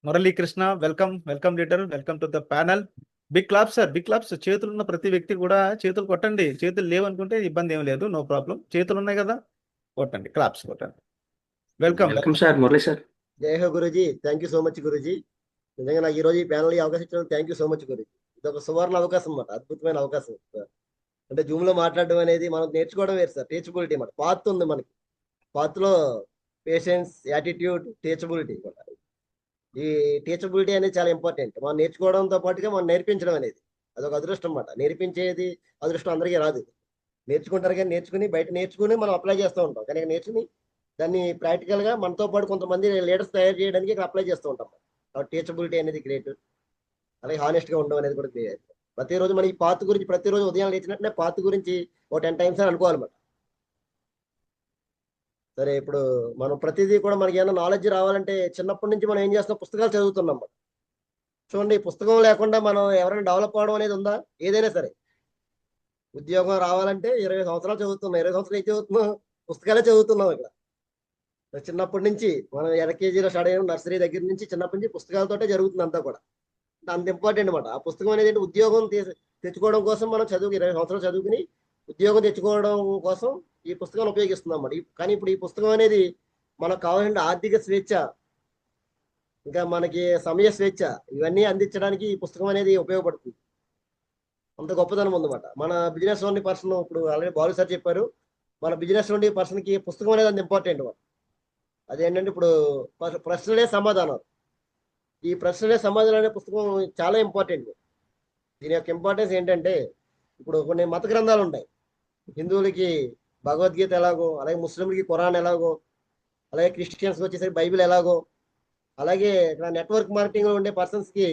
Muralikrishna, welcome welcome leader, welcome to the panel. Big claps sir, big claps. చేతులు ఉన్న ప్రతి వ్యక్తి కూడా చేతులు కొట్టండి. చేతులు లేవనుకుంటే ఇబ్బంది ఏం లేదు, నో ప్రాబ్లం. చేతులు ఉన్నాయి కదా, కొట్టండి, క్లాప్స్ కొట్టండి. Welcome. Welcome sir, Murali sir. జై హో Guruji, thank you so much Guruji. నిజంగా నాకు ఈ రోజు ఈ ప్యానల్ ఈ అవకాశం ఇచ్చినందుకు thank you so much Guruji. ఇది ఒక సువర్ణ అవకాశం అన్నమాట, అద్భుతమైన అవకాశం. అంటే జూమ్ లో మాట్లాడడం అనేది మనం నేర్చుకోవడం వేరు సార్. టీచబిలిటీ అన్నమాట, పాత్ ఉంది మనకి. పాత్ లో పేషెన్స్, యాటిట్యూడ్, టీచబిలిటీ. ఈ టీచబిలిటీ అనేది చాలా ఇంపార్టెంట్. మనం నేర్చుకోవడంతో పాటుగా మనం నేర్పించడం అనేది అదొక అదృష్టం అన్నమాట. నేర్పించేది అదృష్టం అందరికీ రాదు. నేర్చుకుంటారు కానీ నేర్చుకుని బయట నేర్చుకుని మనం అప్లై చేస్తూ ఉంటాం. కానీ నేర్చుకుని దాన్ని ప్రాక్టికల్ గా మనతో పాటు కొంతమంది లీడర్స్ తయారు చేయడానికి ఇక్కడ అప్లై చేస్తూ ఉంటాం. టీచబిలిటీ అనేది గ్రేట్. అలాగే హానెస్ట్ గా ఉండడం అనేది కూడా గ్రేట్. ప్రతిరోజు మనం ఈ పాత్ గురించి ప్రతిరోజు ఉదయం లేచినట్టునే పాత్ గురించి ఒక 10 టైమ్స్ అని అనుకోవాలన్నమాట. సరే, ఇప్పుడు మనం ప్రతిదీ కూడా మనకి ఏమైనా నాలెడ్జ్ రావాలంటే చిన్నప్పటి నుంచి మనం ఏం చేస్తున్నాం, పుస్తకాలు చదువుతున్నాం. చూడండి, పుస్తకం లేకుండా మనం ఎవరైనా డెవలప్ అవడం అనేది ఉందా? ఏదైనా సరే ఉద్యోగం రావాలంటే 20 సంవత్సరాలు చదువుతున్నాం. 20 సంవత్సరాలు ఏం చదువుతున్నాం? పుస్తకాలే చదువుతున్నాం. ఇక్కడ చిన్నప్పటి నుంచి మనం ఎల్కేజీలో స్టార్ట్ అయిన నర్సరీ దగ్గర నుంచి చిన్నప్పటి నుంచి పుస్తకాలతోటే జరుగుతుంది అంతా కూడా. అంత ఇంపార్టెంట్ అనమాట. ఆ పుస్తకం అనేది ఉద్యోగం తెచ్చుకోవడం కోసం మనం 20 సంవత్సరాలు చదువుకుని ఉద్యోగం తెచ్చుకోవడం కోసం ఈ పుస్తకం ఉపయోగిస్తున్నాం అన్నమాట. కానీ ఇప్పుడు ఈ పుస్తకం అనేది మనకు కావాలంటే ఆర్థిక స్వేచ్ఛ, ఇంకా మనకి సమయ స్వేచ్ఛ, ఇవన్నీ అందించడానికి ఈ పుస్తకం అనేది ఉపయోగపడుతుంది. అంత గొప్పదనం ఉందన్నమాట. మన బిజినెస్ ఓన్లీ పర్సన్, ఇప్పుడు ఆల్రెడీ బాలు సార్ చెప్పారు, మన బిజినెస్ ఓన్లీ పర్సన్ కి పుస్తకం అనేది అంత ఇంపార్టెంట్. అదేంటంటే ఇప్పుడు ప్రశ్నలే సమాధానం. ఈ ప్రశ్నలే సమాధానం అనే పుస్తకం చాలా ఇంపార్టెంట్. దీని యొక్క ఇంపార్టెన్స్ ఏంటంటే, ఇప్పుడు కొన్ని మత గ్రంథాలు ఉంటాయి. హిందువులకి భగవద్గీత ఎలాగో, అలాగే ముస్లింలకి ఖురాన్ ఎలాగో, అలాగే క్రిస్టియన్స్కి వచ్చేసరికి బైబిల్ ఎలాగో, అలాగే ఇక్కడ నెట్వర్క్ మార్కెటింగ్ లో ఉండే పర్సన్స్ కి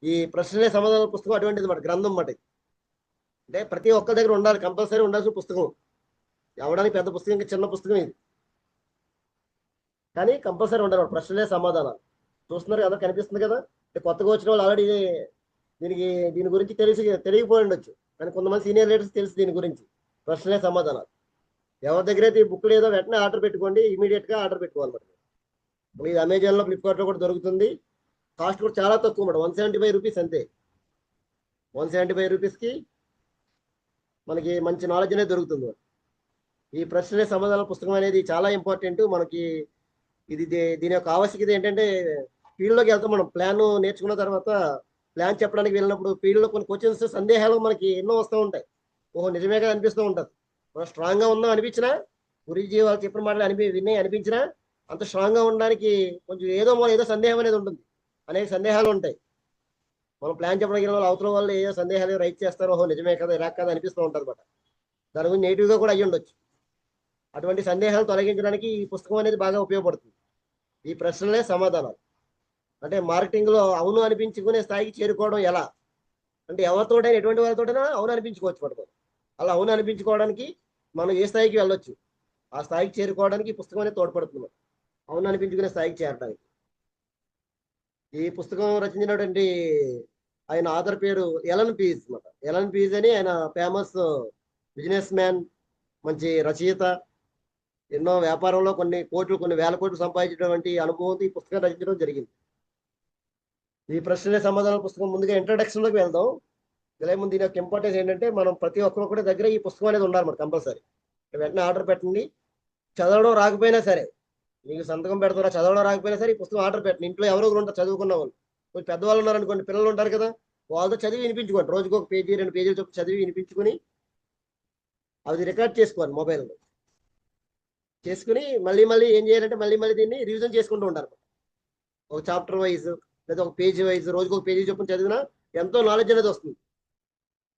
ఈ ప్రశ్నలే సమాధానాల పుస్తకం అటువంటిది మాట, గ్రంథం మాట. అంటే ప్రతి ఒక్కరి దగ్గర ఉండాలి, కంపల్సరీ ఉండాల్సిన పుస్తకం. ఎవడానికి పెద్ద పుస్తకం, ఇంకా చిన్న పుస్తకం ఇది, కానీ కంపల్సరీ ఉండాలి. ప్రశ్నలే సమాధానాలు చూస్తున్నారు కదా, కనిపిస్తుంది కదా. కొత్తగా వచ్చిన వాళ్ళు ఆల్రెడీ దీని గురించి తెలియకపోయి ఉండొచ్చు, కానీ కొంతమంది సీనియర్ లీడర్స్ తెలుసు దీని గురించి. ప్రశ్నలే సమాధానాలు ఎవరి దగ్గర అయితే ఈ బుక్ లేదో వెంటనే ఆర్డర్ పెట్టుకోండి, ఇమీడియట్ గా ఆర్డర్ పెట్టుకోవాలన్నమాట. ఇది అమెజాన్ లో, ఫ్లిప్కార్ట్ లో కూడా దొరుకుతుంది. కాస్ట్ కూడా చాలా తక్కువ అన్నమాట, 175 రూపీస్ అంతే. 175 రూపీస్కి మనకి మంచి నాలెడ్జ్ అనేది దొరుకుతుంది. ఈ ప్రశ్నలే సమాధానాల పుస్తకం అనేది చాలా ఇంపార్టెంట్ మనకి. దీని యొక్క ఆవశ్యకత ఏంటంటే, ఫీల్డ్లోకి వెళ్తాం మనం. ప్లాన్ నేర్చుకున్న తర్వాత ప్లాన్ చెప్పడానికి వెళ్ళినప్పుడు ఫీల్డ్లో కొన్ని క్వశ్చన్స్, సందేహాలు మనకి ఎన్నో వస్తూ ఉంటాయి. ఓహో నిజమే కదా అనిపిస్తూ ఉంటుంది. మనం స్ట్రాంగ్గా ఉందాం అనిపించినా, గురించి వాళ్ళు చెప్పిన మాటలు విన్నాయి అనిపించినా, అంత స్ట్రాంగ్గా ఉండడానికి కొంచెం ఏదో సందేహం అనేది ఉంటుంది. అనేక సందేహాలు ఉంటాయి. మనం ప్లాన్ చెప్పడానికి వెళ్ళిన అవతల వాళ్ళు ఏదో సందేహాలు రైట్ చేస్తారు, ఓహో నిజమే కదా ఇలా కదా అనిపిస్తూ ఉంటుంది అనమాట. దాని గురించి నెగిటివ్గా కూడా అయ్యి ఉండొచ్చు. అటువంటి సందేహాలు తొలగించడానికి ఈ పుస్తకం అనేది బాగా ఉపయోగపడుతుంది. ఈ ప్రశ్నలే సమాధానాలు. అంటే మార్కెటింగ్ లో అవును అనిపించుకునే స్థాయికి చేరుకోవడం ఎలా అంటే, ఎవరితోటైనా ఎటువంటి వారితోటైనా అవును అనిపించుకోవచ్చు పడుతుంది. అలా అవును అనిపించుకోవడానికి మనం ఏ స్థాయికి వెళ్ళొచ్చు, ఆ స్థాయికి చేరుకోవడానికి ఈ పుస్తకం అనేది తోడ్పడుతుంది. అవును అనిపించుకునే స్థాయికి చేరడానికి ఈ పుస్తకం రచించినటువంటి ఆయన ఆధార్ పేరు ఎలన్ పీజ్ అన్నమాట. ఎలన్ పీజ్ అని ఆయన ఫేమస్ బిజినెస్ మ్యాన్, మంచి రచయిత. ఎన్నో వ్యాపారంలో కొన్ని వేల కోట్లు సంపాదించినటువంటి అనుభవం ఈ పుస్తకం రచించడం జరిగింది. ఈ ప్రశ్నలే సమాధానాల పుస్తకం ముందుగా ఇంట్రడక్షన్ లోకి వెళ్దాం. ఇలా ముందు దీని యొక్క ఇంపార్టెన్స్ ఏంటంటే, మనం ప్రతి ఒక్కరి దగ్గర ఈ పుస్తకం అనేది ఉండాలి మనకు కంపల్సరీ. వెంటనే ఆర్డర్ పెట్టండి. చదవడం రాకపోయినా సరే, మీకు సంతకం పెడతారా, చదవడం రాకపోయినా సరే ఈ పుస్తకం ఆర్డర్ పెట్టండి. ఇంట్లో ఎవరో ఒకరు ఉంటారు చదువుకున్న వాళ్ళు. కొంచెం పెద్దవాళ్ళు ఉన్నారనుకోండి, పిల్లలు ఉంటారు కదా, వాళ్ళతో చదివి వినిపించుకోండి. రోజుకు 1 పేజీ 2 పేజీలు చొప్పున చదివి వినిపించుకుని అది రికార్డ్ చేసుకోవాలి మొబైల్లో. చేసుకుని మళ్ళీ ఏం చేయాలంటే, మళ్ళీ దీన్ని రివిజన్ చేసుకుంటూ ఉంటారు. ఒక చాప్టర్ వైజ్ లేదా ఒక పేజీ వైజ్ రోజుకు 1 పేజీ చొప్పున చదివినా ఎంతో నాలెడ్జ్ అనేది వస్తుంది.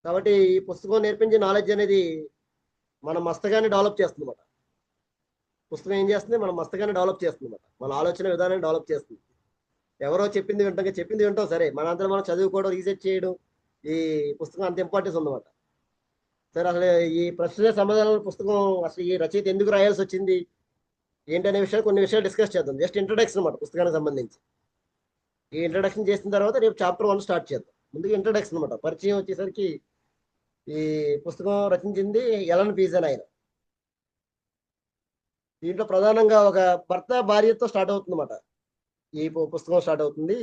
కాబట్టి ఈ పుస్తకం నేర్పించే నాలెడ్జ్ అనేది మన మస్తకాన్ని డెవలప్ చేస్తుంది అన్నమాట. పుస్తకం ఏం చేస్తుంది, మన మస్తకాన్ని డెవలప్ చేస్తుంది అన్నమాట. మన ఆలోచన విధానాన్ని డెవలప్ చేస్తుంది. ఎవరో చెప్పింది వింటాం సరే, మనందరం మనం చదువుకోవడం, రీసెర్చ్ చేయడం, ఈ పుస్తకం అంత ఇంపార్టెన్స్ ఉందన్నమాట. సరే, అసలు ఈ ప్రశ్న సమాధానాల పుస్తకం అసలు ఈ రచయిత ఎందుకు రాయాల్సి వచ్చింది ఏంటనే కొన్ని విషయాలు డిస్కస్ చేద్దాం. జస్ట్ ఇంట్రడక్షన్ అన్నమాట పుస్తకానికి సంబంధించి. ఈ ఇంట్రడక్షన్ చేసిన తర్వాత రేపు చాప్టర్ 1 స్టార్ట్ చేద్దాం. ముందుగా ఇంట్రడక్షన్ అన్నమాట. పరిచయం వచ్చేసరికి, ఈ పుస్తకం రచించింది ఎలన్ పీజ్ అని ఆయన. దీంట్లో ప్రధానంగా ఒక భర్త భార్యతో స్టార్ట్ అవుతుంది అన్నమాట. ఈ పుస్తకం స్టార్ట్ అవుతుంది.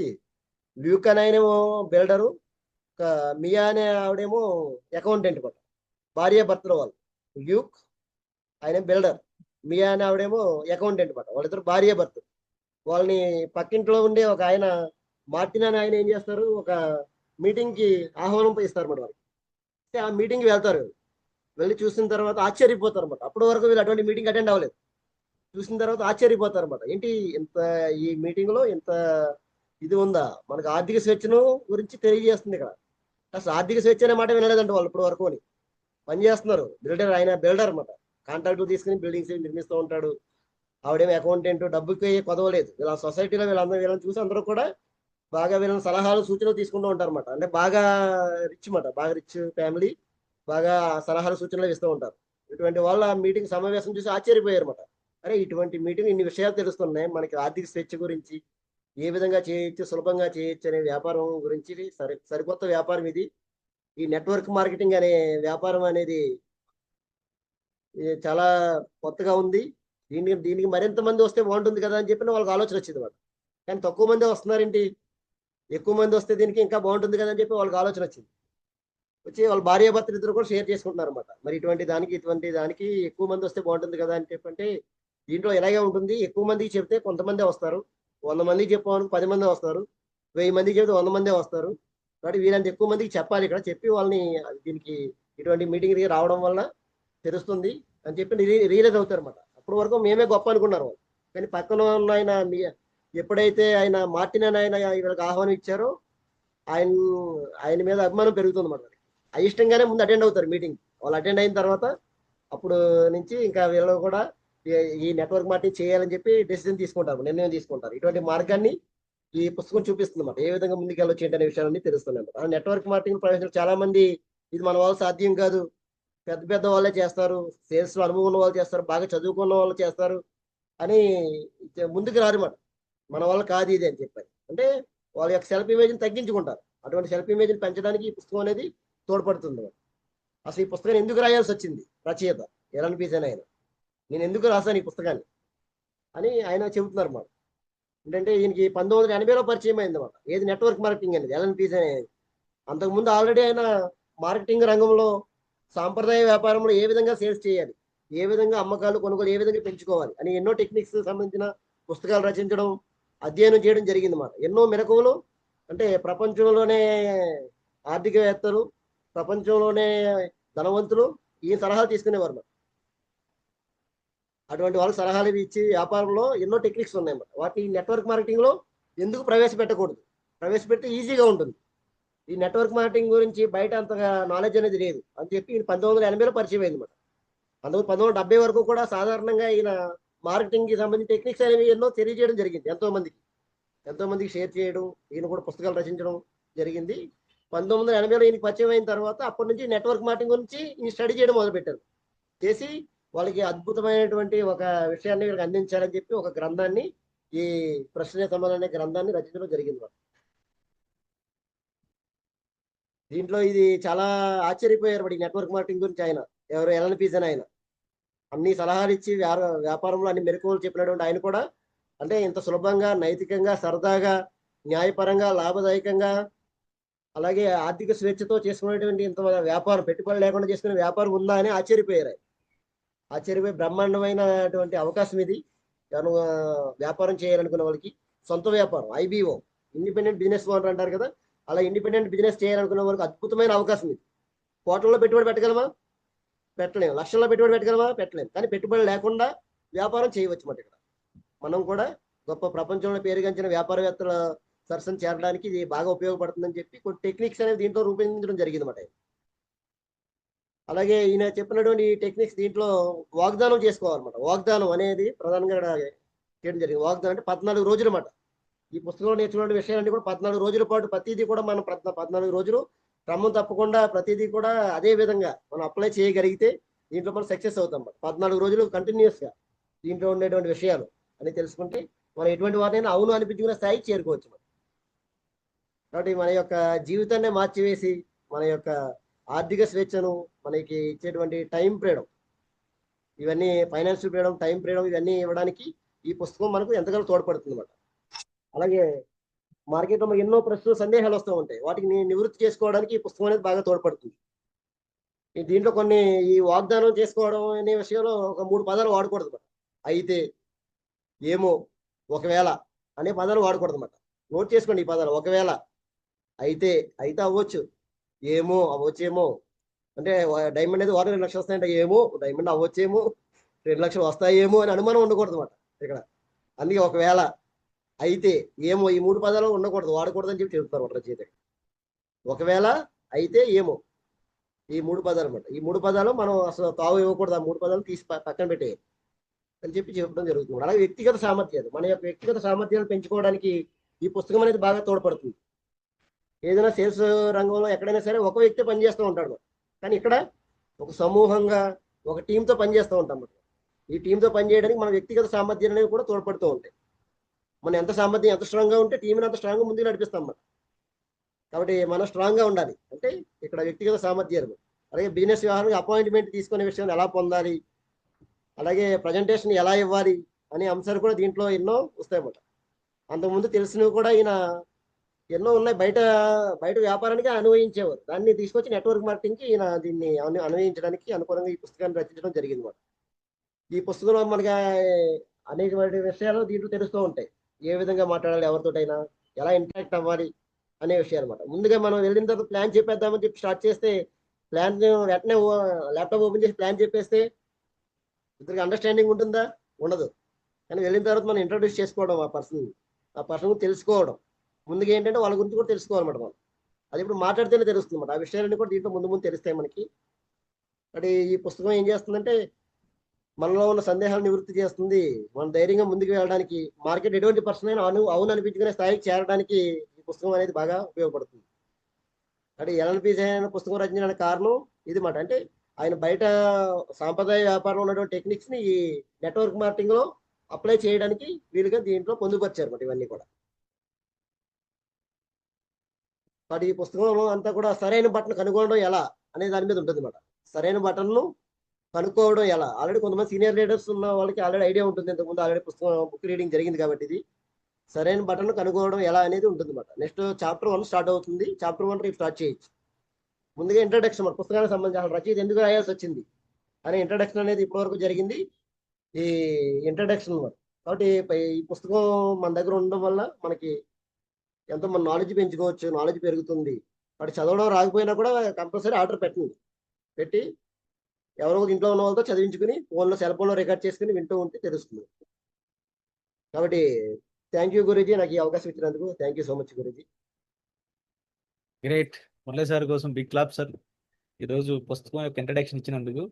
ల్యూక్ అని ఆయనేమో బిల్డరు, మియా అనే ఆవిడేమో అకౌంటెంట్ అనమాట. భార్య భర్తలు వాళ్ళు. ల్యూక్ ఆయన బిల్డర్, మియా అనే ఆవిడేమో అకౌంటెంట్ అనమాట. వాళ్ళిద్దరు భార్య భర్తలు. వాళ్ళని పక్కింట్లో ఉండే ఒక ఆయన మార్టిన్ అని ఆయన ఏం చేస్తారు, ఒక మీటింగ్ కి ఆహ్వానం ఇస్తారు అనమాట వాళ్ళకి. అయితే ఆ మీటింగ్కి వెళ్తారు. వెళ్ళి చూసిన తర్వాత ఆశ్చర్యపోతారు అనమాట. అప్పటి వరకు వీళ్ళు అటువంటి మీటింగ్ అటెండ్ అవ్వలేదు. చూసిన తర్వాత ఆశ్చర్యపోతారు అనమాట. ఏంటి ఇంత, ఈ మీటింగ్ లో ఇంత ఇది ఉందా, మనకు ఆర్థిక స్వేచ్ఛను గురించి తెలియజేస్తుంది ఇక్కడ. అసలు ఆర్థిక స్వేచ్ఛ అనే మాట వినలేదంట వాళ్ళు ఇప్పటి వరకు. అని పని చేస్తున్నారు. బిల్డర్, ఆయన బిల్డర్ అనమాట. కాంట్రాక్టులు తీసుకుని బిల్డింగ్స్ నిర్మిస్తూ ఉంటాడు. ఆవిడేమో అకౌంటెంట్, డబ్బుకి కొదవలేదు. వీళ్ళ సొసైటీలో వీళ్ళని చూసి అందరూ కూడా బాగా వీళ్ళని సలహాలు సూచనలు తీసుకుంటూ ఉంటారు అనమాట. అంటే బాగా రిచ్ అనమాట, బాగా రిచ్ ఫ్యామిలీ, బాగా సలహాలు సూచనలు ఇస్తూ ఉంటారు. ఇటువంటి వాళ్ళ మీటింగ్ సమావేశం చూసి ఆశ్చర్యపోయారు అనమాట. అరే, ఇటువంటి మీటింగ్ ఇన్ని విషయాలు తెలుస్తున్నాయి మనకి, ఆర్థిక స్వేచ్ఛ గురించి, ఏ విధంగా చేయొచ్చు, సులభంగా చేయొచ్చు అనే వ్యాపారం గురించి. సరికొత్త వ్యాపారం ఇది. ఈ నెట్వర్క్ మార్కెటింగ్ అనే వ్యాపారం అనేది చాలా కొత్తగా ఉంది. దీనికి మరింత మంది వస్తే బాగుంటుంది కదా అని చెప్పిన వాళ్ళకి ఆలోచన వచ్చింది వాళ్ళు. కానీ తక్కువ మంది వస్తున్నారేంటి, ఎక్కువ మంది వస్తే దీనికి ఇంకా బాగుంటుంది కదా అని చెప్పి వాళ్ళకి ఆలోచన వచ్చింది. వచ్చి వాళ్ళ భార్యాభర్తలు ఇద్దరు కూడా షేర్ చేసుకుంటున్నారు అనమాట. మరి ఇటువంటి దానికి ఎక్కువ మంది వస్తే బాగుంటుంది కదా అని చెప్పంటే, దీంట్లో ఎలాగే ఉంటుంది, ఎక్కువ మందికి చెప్తే కొంతమందే వస్తారు. 100 మందికి చెప్పామనుకో 10 మందే వస్తారు. 1000 మందికి చెప్తే 100 మందే వస్తారు. కాబట్టి వీళ్ళంత ఎక్కువ మందికి చెప్పాలి ఇక్కడ, చెప్పి వాళ్ళని దీనికి ఇటువంటి మీటింగ్ రావడం వల్ల తెలుస్తుంది అని చెప్పి రియలైజ్ అవుతారు అనమాట. అప్పటి వరకు మేమే గొప్ప అనుకున్నారు వాళ్ళు. కానీ పక్కన ఉన్న ఆయన ఎప్పుడైతే ఆయన మార్టిన్ అని ఆయన వీళ్ళకి ఆహ్వానం ఇచ్చారో, ఆయన ఆయన మీద అభిమానం పెరుగుతుంది అనమాట. అయిష్టంగానే ముందు అటెండ్ అవుతారు మీటింగ్. వాళ్ళు అటెండ్ అయిన తర్వాత అప్పుడు నుంచి ఇంకా వీళ్ళు కూడా ఈ నెట్వర్క్ మార్కెటింగ్ చేయాలని చెప్పి డెసిజన్ తీసుకుంటారు, నిర్ణయం తీసుకుంటారు. ఇటువంటి మార్గాన్ని ఈ పుస్తకం చూపిస్తుంది అన్నమాట. ఏ విధంగా ముందుకు వెళ్ళొచ్చు ఏంటనే విషయాలన్నీ తెలుస్తున్నాయి. ఆ నెట్వర్క్ మార్కెటింగ్ ప్రవేశించిన చాలా మంది ఇది మన వాళ్ళు సాధ్యం కాదు, పెద్ద పెద్ద వాళ్ళే చేస్తారు, సేల్స్ లో అనుభవం ఉన్న వాళ్ళు చేస్తారు, బాగా చదువుకున్న వాళ్ళు చేస్తారు అని ముందుకు రారన్నమాట. మన వల్ల కాదు ఇది అని చెప్పారు. అంటే వాళ్ళ యొక్క సెల్ఫ్ ఇమేజ్ని తగ్గించుకుంటారు. అటువంటి సెల్ఫ్ ఇమేజ్ని పెంచడానికి ఈ పుస్తకం అనేది తోడ్పడుతుంది. అసలు ఈ పుస్తకాన్ని ఎందుకు రాయాల్సి వచ్చింది రచయిత ఎలన్ పీసన్ ఆయన, నేను ఎందుకు రాశాను ఈ పుస్తకాన్ని అని ఆయన చెబుతున్నారు అన్నమాట. ఏంటంటే ఈయనకి 1980లో పరిచయం అయింది అన్నమాట. ఏది నెట్వర్క్ మార్కెటింగ్ అనేది, ఎలన్ పీసన్ అనేది. అంతకుముందు ఆల్రెడీ ఆయన మార్కెటింగ్ రంగంలో, సాంప్రదాయ వ్యాపారంలో ఏ విధంగా సేల్స్ చేయాలి, ఏ విధంగా అమ్మకాలు కొనుగోలు ఏ విధంగా పెంచుకోవాలి అని ఎన్నో టెక్నిక్స్ సంబంధించిన పుస్తకాలు రచించడం, అధ్యయనం చేయడం జరిగింది అన్నమాట. ఎన్నో మెలకువలు, అంటే ప్రపంచంలోనే ఆర్థికవేత్తలు, ప్రపంచంలోనే ధనవంతులు ఈ సలహాలు తీసుకునేవారు. అటువంటి వాళ్ళ సలహాలు ఇచ్చి వ్యాపారంలో ఎన్నో టెక్నిక్స్ ఉన్నాయన్నమాట. వాటిని నెట్వర్క్ మార్కెటింగ్ లో ఎందుకు ప్రవేశపెట్టకూడదు, ప్రవేశపెట్టి ఈజీగా ఉంటుంది. ఈ నెట్వర్క్ మార్కెటింగ్ గురించి బయట అంతగా నాలెడ్జ్ అనేది లేదు అని చెప్పి 1980లో పరిచయం అయింది అనమాట. 1970 వరకు కూడా సాధారణంగా ఈయన మార్కెటింగ్ కి సంబంధించిన టెక్నిక్స్ అనేవి ఎన్నో తెలియజేయడం జరిగింది. ఎంతో మందికి షేర్ చేయడం, ఈయన కూడా పుస్తకాలు రచించడం జరిగింది. 1980లో ఈయనకి పరిచయం అయిన తర్వాత అప్పటి నుంచి నెట్వర్క్ మార్కెటింగ్ గురించి ఈయన స్టడీ చేయడం మొదలుపెట్టారు. చేసి వాళ్ళకి అద్భుతమైనటువంటి ఒక విషయాన్ని వీళ్ళకి అందించాలని చెప్పి ఒక గ్రంథాన్ని, ఈ ప్రశ్న సమాధానం అనే గ్రంథాన్ని రచించడం జరిగింది. దీంట్లో ఇది చాలా ఆశ్చర్యపోయారు ఈ నెట్వర్క్ మార్కెటింగ్ గురించి ఆయన, ఎవరు ఎలన్ పీసన్ ఆయన. అన్ని సలహాలు ఇచ్చి వ్యాపారంలో అన్ని మెలకువలు చెప్పినటువంటి ఆయన కూడా, అంటే ఇంత సులభంగా, నైతికంగా, సరదాగా, న్యాయపరంగా, లాభదాయకంగా, అలాగే ఆర్థిక స్వేచ్ఛతో చేసుకునేటువంటి ఇంత వ్యాపారం, పెట్టుబడి లేకుండా చేసుకునే వ్యాపారం ఉందా అని ఆశ్చర్యపోయారు. ఆశ్చర్యపోయి బ్రహ్మాండమైనటువంటి అవకాశం ఇది. వ్యాపారం చేయాలనుకున్న వాళ్ళకి, సొంత వ్యాపారం, ఐబీఓ, ఇండిపెండెంట్ బిజినెస్ ఓనర్ అంటారు కదా, అలా ఇండిపెండెంట్ బిజినెస్ చేయాలనుకున్న వాళ్ళకి అద్భుతమైన అవకాశం ఇది. కోట్లలో పెట్టుబడి పెట్టగలమా? పెట్టలేము. లక్షల్లో పెట్టుబడి పెట్టగలమా? పెట్టలేము. కానీ పెట్టుబడి లేకుండా వ్యాపారం చేయవచ్చు మాట. ఇక్కడ మనం కూడా గొప్ప ప్రపంచంలో పేరుగాంచిన వ్యాపారవేత్తల సరసన చేరడానికి ఇది బాగా ఉపయోగపడుతుందని చెప్పి కొన్ని టెక్నిక్స్ అనేది దీంట్లో రూపొందించడం జరిగింది అన్నమాట. అలాగే ఈయన చెప్పినటువంటి టెక్నిక్స్ దీంట్లో వాగ్దానం చేసుకోవాలన్నమాట. వాగ్దానం అనేది ప్రధానంగా చేయడం జరిగింది. వాగ్దానం అంటే 14 రోజులు అన్నమాట. ఈ పుస్తకంలో నేర్చుకున్న విషయాలన్నీ కూడా 14 రోజుల పాటు ప్రతిదీ కూడా మనం 14 రోజులు క్రమం తప్పకుండా ప్రతిదీ కూడా అదే విధంగా మనం అప్లై చేయగలిగితే దీంట్లో మనం సక్సెస్ అవుతాం. 14 రోజులు కంటిన్యూస్ గా దీంట్లో ఉండేటువంటి విషయాలు అని తెలుసుకుంటే మనం ఎటువంటి వారినైనా అవును అనిపించుకునే స్థాయికి చేరుకోవచ్చు. కాబట్టి మన యొక్క జీవితాన్ని మార్చివేసి, మన యొక్క ఆర్థిక స్వేచ్ఛను మనకి ఇచ్చేటువంటి టైం ఫ్రీడమ్, ఇవన్నీ ఫైనాన్షియల్ ఫ్రీడమ్, టైం ఫ్రీడమ్, ఇవన్నీ ఇవ్వడానికి ఈ పుస్తకం మనకు ఎంతగానో తోడ్పడుతుంది అన్నమాట. అలాగే మార్కెట్లో మనకి ఎన్నో ప్రశ్నలు సందేహాలు వస్తూ ఉంటాయి. వాటికి నివృత్తి చేసుకోవడానికి ఈ పుస్తకం అనేది బాగా తోడ్పడుతుంది. దీంట్లో కొన్ని ఈ వాగ్దానం చేసుకోవడం అనే విషయంలో ఒక 3 పదాలు వాడకూడదు అన్నమాట. అయితే, ఏమో, ఒకవేళ అనే పదాలు వాడకూడదు అన్నమాట. నోట్ చేసుకోండి ఈ పదాలు. ఒకవేళ, అయితే, అయితే అవ్వచ్చు, ఏమో అవ్వచ్చేమో. అంటే డైమండ్ అనేది వారం 2 లక్షలు వస్తాయంటే ఏమో డైమండ్ అవ్వచ్చేమో, 2 లక్షలు వస్తాయేమో అని అనుమానం ఉండకూడదు అన్నమాట ఇక్కడ. అందుకే ఒకవేళ, అయితే, ఏమో ఈ 3 పదాలు ఉండకూడదు, వాడకూడదు అని చెప్పి చెప్తారు రచయిత. ఒకవేళ, అయితే, ఏమో ఈ 3 పదాలు అన్నమాట. ఈ 3 పదాలు మనం అసలు తావు ఇవ్వకూడదు. ఆ 3 పదాలు తీసి పక్కన పెట్టే అని చెప్పి చెప్పడం జరుగుతుంది. అలాగే వ్యక్తిగత సామర్థ్యాలు, మన యొక్క వ్యక్తిగత సామర్థ్యాలు పెంచుకోవడానికి ఈ పుస్తకం అనేది బాగా తోడ్పడుతుంది. ఏదైనా సేల్స్ రంగంలో ఎక్కడైనా సరే ఒక వ్యక్తి పనిచేస్తూ ఉంటాడు, కానీ ఇక్కడ ఒక సమూహంగా ఒక టీంతో పనిచేస్తూ ఉంటాం అన్నమాట. ఈ టీంతో పనిచేయడానికి మన వ్యక్తిగత సామర్థ్యాలు అనేవి కూడా తోడ్పడుతూ ఉంటాయి. మనం ఎంత సామర్థ్యం ఎంత స్ట్రాంగ్గా ఉంటే టీంని అంత స్ట్రాంగ్గా ముందుకు నడిపిస్తాం అన్నమాట. కాబట్టి మనం స్ట్రాంగ్గా ఉండాలి అంటే ఇక్కడ వ్యక్తిగత సామర్థ్యాలు. అలాగే బిజినెస్ వ్యవహారానికి అపాయింట్మెంట్ తీసుకునే విషయాన్ని ఎలా పొందాలి, అలాగే ప్రజెంటేషన్ ఎలా ఇవ్వాలి అనే అంశాలు కూడా దీంట్లో ఎన్నో వస్తాయన్నమాట. అంతకుముందు తెలిసినవి కూడా ఈయన ఎన్నో ఉన్నాయి. బయట బయట వ్యాపారానికి అన్వయించేవారు, దాన్ని తీసుకొచ్చి నెట్వర్క్ మార్కెటింగ్కి ఈయన దీన్ని అన్వయించడానికి అనుకూలంగా ఈ పుస్తకాన్ని రచించడం జరిగింది అన్నమాట. ఈ పుస్తకంలో మనకి అనేక విషయాలు దీంట్లో తెలుస్తూ ఉంటాయి. ఏ విధంగా మాట్లాడాలి ఎవరితోటైనా, ఎలా ఇంటరాక్ట్ అవ్వాలి అనే విషయాలు అనమాట. ముందుగా మనం వెళ్ళిన తర్వాత ప్లాన్ చెప్పేద్దామని చెప్పి స్టార్ట్ చేస్తే, ప్లాన్ వెంటనే ల్యాప్టాప్ ఓపెన్ చేసి ప్లాన్ చెప్పేస్తే ఇద్దరికి అండర్స్టాండింగ్ ఉంటుందా? ఉండదు. కానీ వెళ్ళిన తర్వాత మనం ఇంట్రొడ్యూస్ చేసుకోవడం ఆ పర్సన్ గురించి తెలుసుకోవడం, ముందుగా ఏంటంటే వాళ్ళ గురించి కూడా తెలుసుకోవాలన్నమాట మనం. అది ఇప్పుడు మాట్లాడితేనే తెలుస్తుంది అన్నమాట. ఆ విషయాలన్నీ కూడా దీంట్లో ముందు ముందు తెలుస్తాయి మనకి. అంటే ఈ పుస్తకం ఏం చేస్తుందంటే మనలో ఉన్న సందేహాలు నివృత్తి చేస్తుంది. మనం ధైర్యంగా ముందుకు వెళ్ళడానికి, మార్కెట్ ఎటువంటి పర్సన్ అయినా అవును అనిపించుకునే స్థాయికి చేరడానికి ఈ పుస్తకం అనేది బాగా ఉపయోగపడుతుంది. అంటే ఎల్ఎన్పి అయిన పుస్తకం రచించడానికి కారణం ఇది మాట. అంటే ఆయన బయట సాంప్రదాయ వ్యాపారంలో ఉన్నటువంటి టెక్నిక్స్ ని ఈ నెట్వర్క్ మార్కెటింగ్ లో అప్లై చేయడానికి వీలుగా దీంట్లో పొందుపరిచారు అన్నమాట ఇవన్నీ కూడా. కాబట్టి ఈ పుస్తకంలో అంతా కూడా సరైన బటన్ కనుగొనడం ఎలా అనే దాని మీద ఉంటుంది అన్నమాట. సరైన బటన్ను కనుక్కోవడం ఎలా, ఆల్రెడీ కొంతమంది సీనియర్ లీడర్స్ ఉన్న వాళ్ళకి ఆల్రెడీ ఐడియా ఉంటుంది, ఇంతకుముందు ఆల్రెడీ బుక్ రీడింగ్ జరిగింది కాబట్టి. ఇది సరైన బటన్ కనుగొనడం ఎలా అనేది ఉంటుంది అన్నమాట. నెక్స్ట్ చాప్టర్ 1 స్టార్ట్ అవుతుంది. చాప్టర్ 1 రేపు స్టార్ట్ చేయొచ్చు. ముందుగా ఇంట్రడక్షన్, మన పుస్తకానికి సంబంధించిన రచయిత ఎందుకు రాయాల్సి వచ్చింది అనే ఇంట్రడక్షన్ అనేది ఇప్పటివరకు జరిగింది. ఈ ఇంట్రడక్షన్ అన్నమాట. కాబట్టి ఈ పుస్తకం మన దగ్గర ఉండడం వల్ల మనకి ఎంతో మన నాలెడ్జ్ పెంచుకోవచ్చు, నాలెడ్జ్ పెరుగుతుంది. వాటి చదవడం రాకపోయినా కూడా కంపల్సరీ ఆర్డర్ పెట్టి ఎవరో ఇంట్లో ఉన్న వాళ్ళతో చదివించుకుని సెల్ ఫోన్లో రికార్డ్ చేసుకుని వింటూ ఉంటే తెలుస్తుంది. కాబట్టి థ్యాంక్ యూ గురూజీ, నాకు ఈ అవకాశం ఇచ్చినందుకు. Thank you so much Guruji. Great. Murali sir కోసం బిగ్ క్లాప్ సార్, ఈరోజు పుస్తకం యొక్క ఇంట్రడక్షన్ ఇచ్చినందుకు.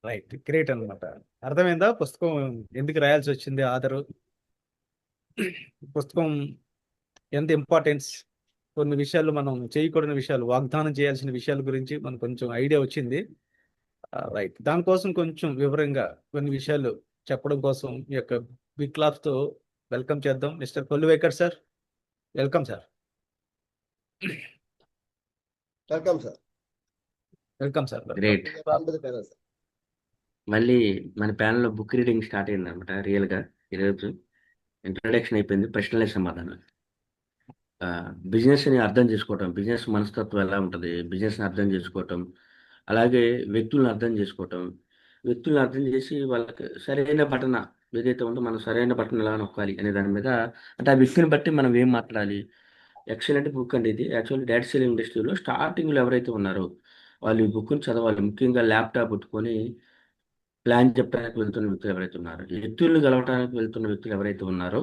రైట్, గ్రేట్ అనమాట. అర్థమైందా పుస్తకం ఎందుకు రాయాల్సి వచ్చింది, ఆధారు పుస్తకం ఎంత ఇంపార్టెన్స్, కొన్ని విషయాలు మనం చేయకూడని విషయాలు, వాగ్దానం చేయాల్సిన విషయాల గురించి మనకు కొంచెం ఐడియా వచ్చింది. రైట్, దానికోసం కొంచెం వివరంగా కొన్ని విషయాలు చెప్పడం కోసం ఈ యొక్క బిగ్ క్లాప్స్ తో వెల్కమ్ చేద్దాం. Mister Kolluvekar sir, welcome sir. Welcome sir. Welcome sir. Great. మళ్ళీ మన ప్యానల్లో బుక్ రీడింగ్ స్టార్ట్ అయింది అనమాట. రియల్గా ఈరోజు ఇంట్రడక్షన్ అయిపోయింది, ప్రశ్నలే సమాధానం. బిజినెస్ని అర్థం చేసుకోవటం, బిజినెస్ మనస్తత్వం ఎలా ఉంటుంది, బిజినెస్ని అర్థం చేసుకోవటం, అలాగే వ్యక్తులను అర్థం చేసుకోవటం, వ్యక్తులను అర్థం చేసి వాళ్ళకి సరైన బటన ఏదైతే ఉందో మనం సరైన బటన్ ఎలా నొక్కాలి అనే దాని మీద, అంటే ఆ వ్యక్తిని బట్టి మనం ఏం మాట్లాడాలి. ఎక్సలెంట్ బుక్ అండి ఇది. యాక్చువల్లీ డైరెక్ట్ సేల్ ఇండస్ట్రీలో స్టార్టింగ్లో ఎవరైతే ఉన్నారో వాళ్ళు ఈ బుక్ని చదవాలి. ముఖ్యంగా ల్యాప్టాప్ పెట్టుకొని ప్లాన్ చెప్పడానికి వెళ్తున్న వ్యక్తులు ఎవరైతే ఉన్నారో, వ్యక్తులను కలవడానికి వెళ్తున్న వ్యక్తులు ఎవరైతే ఉన్నారో